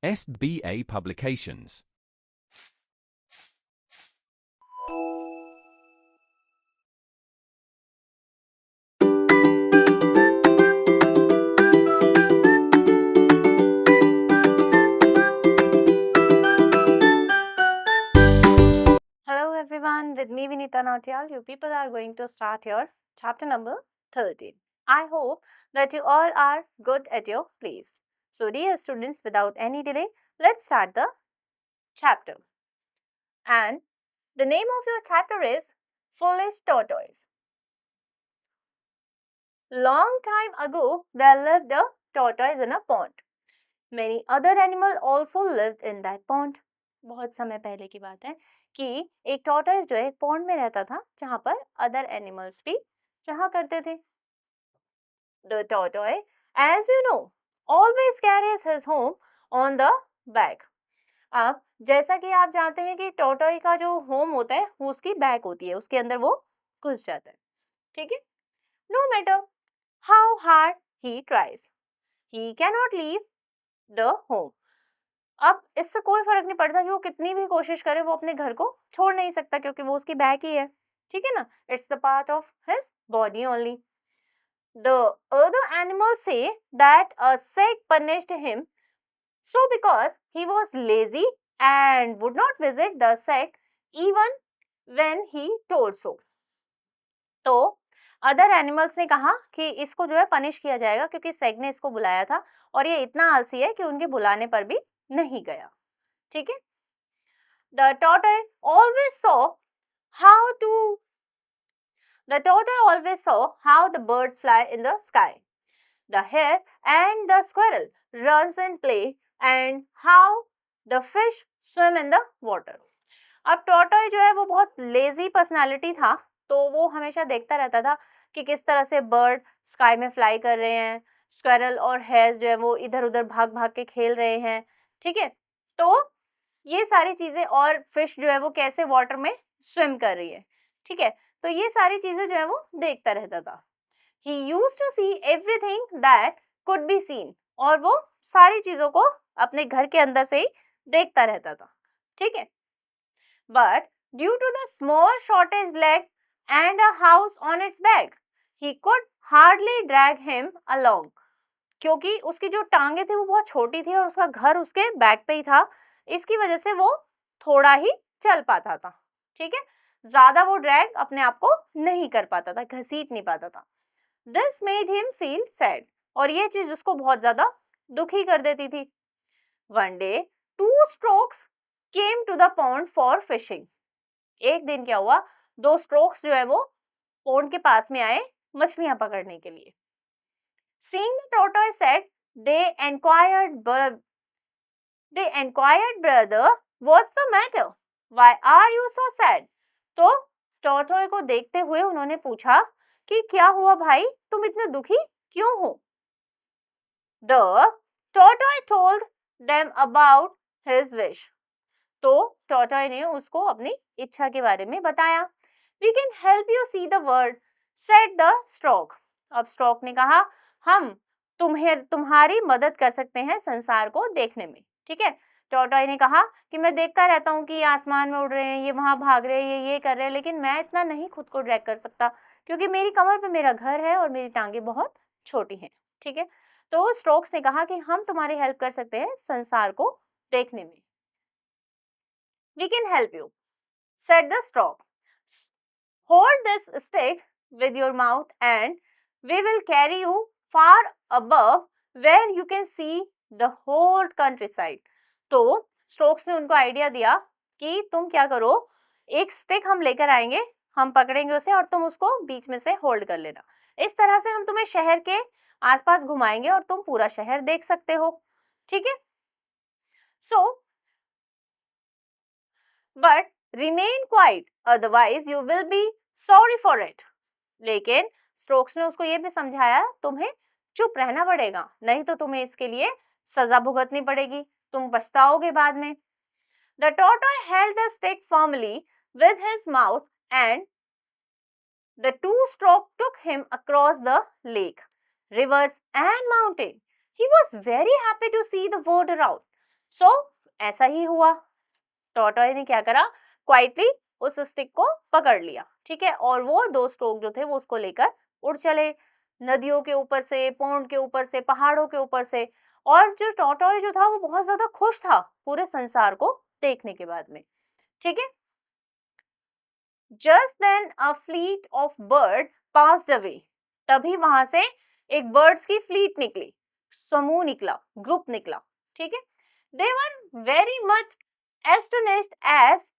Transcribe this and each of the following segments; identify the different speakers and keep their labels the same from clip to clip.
Speaker 1: SBA Publications.
Speaker 2: Hello everyone, with me Vinita Nautiyal, you people are going to start your chapter number 13. I hope that you all are good at your place. So dear students, without any delay, let's start the chapter. And the name of your chapter is Foolish Tortoise. Long time ago, there lived a tortoise in a pond. Many other animals also lived in that pond. बहुत समय पहले की बात है कि एक tortoise जो है एक पॉन्ड में रहता था जहां पर अदर एनिमल्स भी रहा करते थे. The tortoise, as you know, always carries his home on the back. अब जैसा कि आप जानते हैं कि टॉर्टोइस का जो होम होता है वो उसकी बैक होती है, उसके अंदर वो घुस जाता है. ठीक है. No matter how hard he tries, he cannot leave the home. अब इससे कोई फर्क नहीं पड़ता कि वो कितनी भी कोशिश करे, वो अपने घर को छोड़ नहीं सकता क्योंकि वो उसकी बैक ही है. ठीक है ना. It's the part of his body only. The other animals say that a snake punished him so because he was lazy and would not visit the snake even when he told so. तो other animals ने कहा कि इसको जो है punish किया जाएगा क्योंकि सेग ने इसको बुलाया था और ये इतना आलसी है कि उनके बुलाने पर भी नहीं गया. ठीक है. The tortoise always saw how the birds fly in the sky. The hare and the squirrel runs and play and how the fish swim in the water. अब टॉर्टॉइस जो है वो बहुत लेजी पर्सनालिटी था, तो वो हमेशा देखता रहता था कि किस तरह से बर्ड स्काई में फ्लाई कर रहे हैं, स्क्वेरल और हेयर्स जो है वो इधर उधर भाग भाग के खेल रहे हैं. ठीक है. तो ये सारी चीजें और फिश जो है वो कैसे वाटर में स्विम कर रही है. ठीक है. तो ये सारी चीजें जो है वो देखता रहता था. He used to see everything that could be seen. और वो सारी चीजों को अपने घर के अंदर से ही देखता रहता था. ठीक है. But due to the small shortage leg and a house on its back, he could hardly drag him along. क्योंकि उसकी जो टांगे थी वो बहुत छोटी थी और उसका घर उसके बैक पे ही था, इसकी वजह से वो थोड़ा ही चल पाता था. ठीक है. ज्यादा वो ड्रैग अपने आप को नहीं कर पाता था, घसीट नहीं पाता था. This made him feel sad. और ये चीज उसको बहुत ज्यादा दुखी कर देती थी. One day, two storks came to the pond for fishing. एक दिन क्या हुआ, दो स्ट्रोक्स जो है वो पॉन्ड के पास में आए मछलियां पकड़ने के लिए. Seeing the tortoise said, they inquired, brother, what's the matter? Why are you so sad? तो tortoise को देखते हुए उन्होंने पूछा कि क्या हुआ भाई, तुम इतने दुखी क्यों हो? The tortoise told them about his wish. तो tortoise ने उसको अपनी इच्छा के बारे में बताया. We can help you see the world, said the stork. अब stork ने कहा, हम तुम्हारी मदद कर सकते हैं संसार को देखने में. ठीक है. टॉर्टॉइस ने कहा कि मैं देखता रहता हूँ कि ये आसमान में उड़ रहे हैं, ये वहां भाग रहे हैं, ये कर रहे हैं, लेकिन मैं इतना नहीं खुद को ड्रैग कर सकता क्योंकि मेरी कमर पे मेरा घर है और मेरी टांगे बहुत छोटी हैं. ठीक है. तो स्ट्रोक्स ने कहा कि हम तुम्हारी हेल्प कर सकते हैं संसार को देखने में. We can help you, said the stork. Hold this stick with your mouth and we will carry you far above where you can see the whole countryside. तो स्ट्रोक्स ने उनको आइडिया दिया कि तुम क्या करो, एक स्टिक हम लेकर आएंगे, हम पकड़ेंगे उसे और तुम उसको बीच में से होल्ड कर लेना. इस तरह से हम तुम्हें शहर के आसपास घुमाएंगे और तुम पूरा शहर देख सकते हो. ठीक है. सो but remain quiet, otherwise you will be sorry for it. लेकिन स्ट्रोक्स ने उसको ये भी समझाया, तुम्हें चुप रहना पड़ेगा, नहीं तो तुम्हें इसके लिए सजा भुगतनी पड़ेगी, तुम पछताओगे बाद में. The tortoise held the stick firmly with his mouth and the two storks took him across the lake, rivers and mountain. He was very happy to see the world around. सो ऐसा ही हुआ, टॉर्टॉइस ने क्या करा, quietly उस stick को पकड़ लिया, ठीक है, और वो 2 स्टोक जो थे वो उसको लेकर उड़ चले, नदियों के ऊपर से, पौंड के ऊपर से, पहाड़ों के ऊपर से। और जो टॉर्टॉइस जो था वो बहुत ज्यादा खुश था पूरे संसार को देखने के बाद में, ठीक है। Just then a fleet of bird passed away, तभी वहां से एक बर्ड्स की फ्लीट निकली, समूह निकला, ग्रुप निकला, ठीक है। They were very much astonished as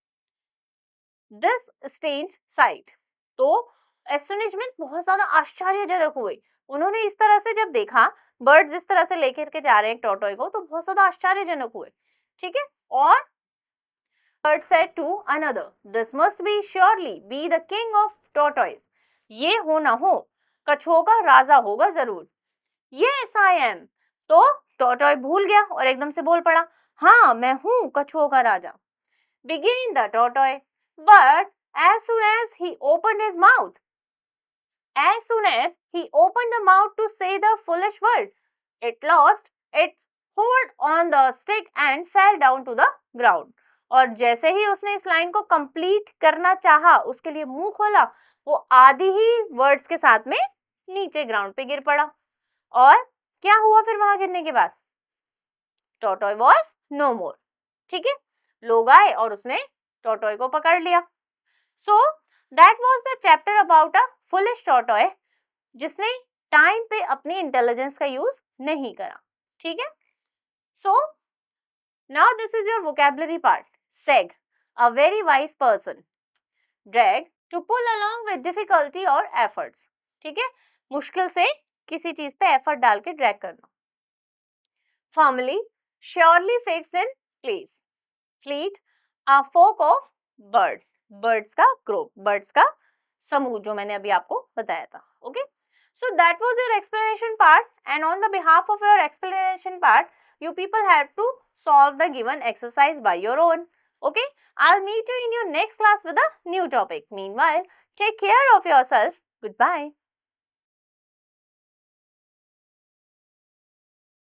Speaker 2: this strange sight, तो एस्टोनिशमेंट बहुत ज्यादा आश्चर्यजनक हुई, उन्होंने इस तरह से जब देखा बर्ड्स इस तरह से लेकर के जा रहे हैं टॉर्टॉय को, तो बहुत ज्यादा आश्चर्यजनक हुए, ठीक है। और bird said to another, this must be surely be the king of tortoise, ये हो ना हो कछुओं का राजा होगा जरूर। Yes I am, तो टॉर्टॉय भूल गया और एकदम से बोल पड़ा, हाँ मैं हूँ कछुओं का राजा। Began the tortoise, but as soon as he opened his mouth, as soon as he opened the mouth to say the foolish word, it lost its hold on the stick and fell down to the ground. और जैसे ही उसने इस line को complete करना चाहा, उसके लिए मुंह खोला, वो आधी ही वर्ड्स के साथ में नीचे ग्राउंड पे गिर पड़ा। और क्या हुआ फिर वहां गिरने के बाद? टॉर्टॉय वॉज नो मोर, ठीक है, लोग आए और उसने टॉर्टॉय को पकड़ लिया। So that was the chapter about a foolish tortoise, जिसने टाइम पे अपनी इंटेलिजेंस का यूज नहीं करा, ठीक है। So now this is your vocabulary part. Sage, a very wise person. Drag, to pull along with difficulty और एफर्ट्स, ठीक है, मुश्किल से किसी चीज पे एफर्ट डाल के ड्रैग करना। Formally, surely fixed in place. Fleet, a flock of bird, birds का ग्रुप, बर्ड्स का समूह, जो मैंने अभी आपको बताया था, okay. So that was your explanation part, and on the behalf of your explanation part, you people have to solve the given exercise by your own, okay. I'll meet you in your next class with a new topic. Meanwhile, take care of yourself. Goodbye.